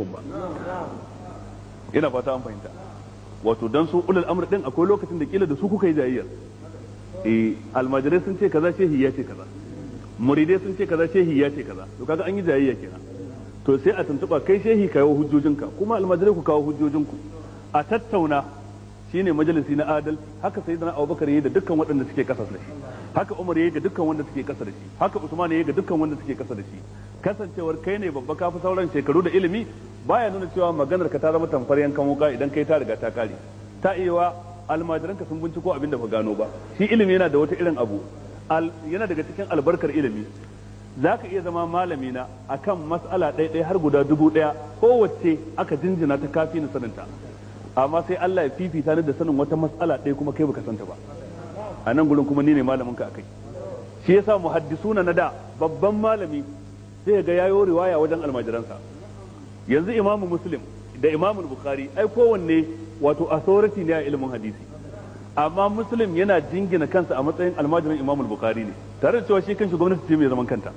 ba. Ina fata an fahimta. Wato dan su ulul amr din akwai lokacin da kila da su kuka yi jayyar. Almajirai sun ce kaza, shehi ya ce kaza. Muridai sun ce kaza, shehi ya ce kaza. To kaga an yi jayayya kenan. To sai a tuntuba kai shehi kawo hujjojinka, kuma almajirai ku kawo hujjojinku. A tattauna shine majalisi na adalci. Haka sayyidina Abubakar yayi da dukkan waɗanda suke kasa da shi. Haka Umar yayi ga dukkan wanda suke kasa da shi. Haka Usman yayi ga dukkan wanda suke kasa da shi. Kasancewar kai ne babba kafi sauran shekaru da ilimi baya nuna cewa maganar ka ta zama tamfar yankan wuka idan kai ta riga ta kare. Ta iya almajiranka sun binciko abin da ba gano ba. Shi ilimi yana da wata irin abu. Yana daga cikin albarkar ilimi. Za ka iya zama malami na akan mas'ala ɗaya har guda 1000 kowace aka jinjina ta kafi na saninta. Amma sai Allah ya fifita ni da sanin wata mas'ala ɗaya kuma kai baka santa ba. A nan gurin kuma ni ne malamin ka akai. Shi yasa muhaddisuna na da babban malami sai ga yayo riwaya wajen almajiransa. Yanzu Imam Muslim da Imam Bukhari ai kowanne wato authority ne a ilimin hadisi. Amma Muslim yana jingina kansa a matsayin almajirin Imam Bukhari ne, tare da cewa shi kanshi gwamnati ce mai zaman kanta.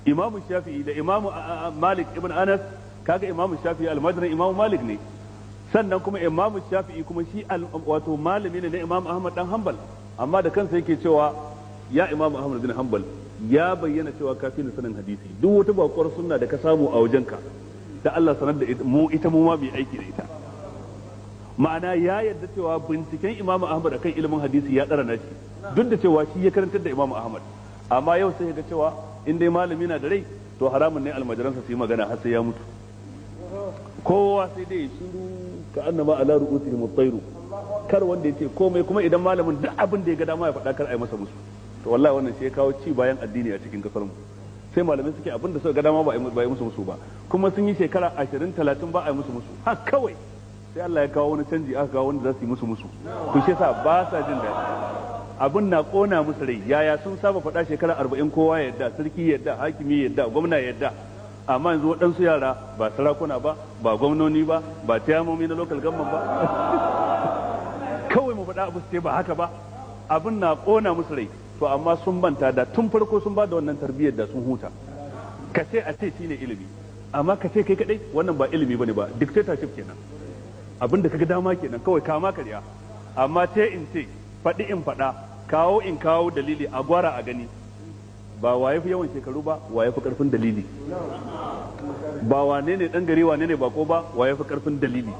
Imam Shafi'i da Imam Malik ibn Anas, kaga Imam Shafi'i almajirin Imam Malik ne. Sannan kuma Imam Shafi'i kuma shi wato malami ne na Imam Ahmad dan Hanbal, amma da kansa yake cewa ya Imam Ahmad bin Hanbal ya bayyana cewa kafi ni sanin hadisi, duk wata bakwar sunna da ka samu a wajenka da Allah sanar da ita mu ma bai aiki da ita. Ma'ana ya yarda cewa binciken Imam Ahmad akan ilimin hadisi ya tsara nashi, duk da cewa shi ya karantar da Imam Ahmad. Amma yau sai ga cewa in dai malami na da rai to haramun ne almajiransa su yi magana har sai ya mutu. Kowa sai dai ya shiru ka annama ala ru'usihim at-tayru, kar wanda yace komai, kuma idan malamin duk abin da ya ga dama ya faɗa kar a yi masa musu. To wallahi wannan shi ya kawo ci bayan addini a cikin kasar mu. Sai malamai suke abin da suka ga dama ba a yi musu musu ba, kuma sun yi shekara 20-30 ba a yi musu musu, ha kawai sai Allah ya kawo wani canji, aka kawo wanda za su yi musu musu. To shi yasa ba sa jin daɗi, abin na kona musu rai. Yaya sun saba faɗa shekara 40 kowa ya yadda, sarki ya yadda, hakimi ya yadda, gwamna ya yadda, amma yanzu waɗansu yara ba sarakuna ba gwamnoni ba tiyamomi na local government ba kawai mu faɗa abu sai ba haka ba, abin na kona musu rai. To amma sun manta da tun farko sun ba da wannan tarbiyyar da sun huta. Ka ce a ce shine ilimi, amma ka ce kai kadai wannan ba ilimi bane ba, dictatorship kenan. Abin da kaga dama kenan, kawai kama karya. Amma ce in ce, faɗi in faɗa, kawo in kawo dalili, a gwara a gani. Ba waye fi yawan shekaru ba, waye fi karfin dalili. Ba wane ne dan gari wane ne bako ba, waye fi karfin dalili.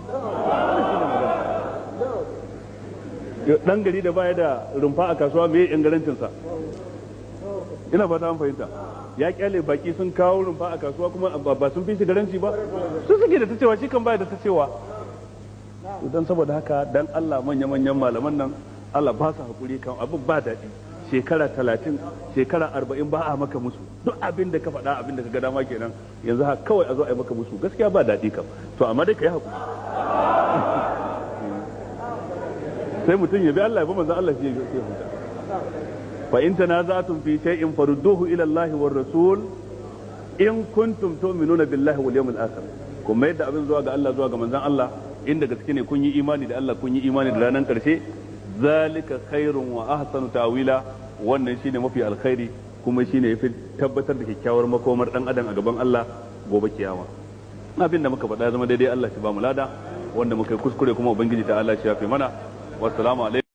Dan gari da baya da rumfa a kasuwa me yan garancinsa. Ina fata an fahimta. Ya kyale baki sun kawo rumfa a kasuwa kuma ba sun fi shi garanci ba, su suke da ta cewa, shi kan baya da ta cewa. Dan saboda haka dan Allah manya-manyan malaman nan Allah ba su hakuri kan abin ba daɗi. Shekara 30 shekara 40 ba a maka musu, duk abin da ka faɗa abin da ka ga dama kenan, yanzu ha kawai a zo a yi maka musu, gaskiya ba daɗi kam. To amma dai ka yi hakuri. Sai mutum ya bi Allah ya bi manzon Allah shi ya huta. Fa in tanaza'tum fi shay'in farudduhu ila Allah war rasul in kuntum tu'minuna billahi wal yawmil akhir. Kuma yadda abin zuwa ga Allah zuwa ga manzon Allah, inda gaske ne kun yi imani da Allah, kun yi imani da ranar karshe, zalika khairun wa ahsanu ta'wila, wannan shine mafi alkhairi kuma shine yafi tabbatar da kyakkyawar makomar dan adam a gaban Allah gobe kiyama. Abin da muka faɗa zama daidai Allah shi ba mu lada, wanda muka yi kuskure kuma ubangiji ta Allah shi ya fi mana. Wassalamu alaikum.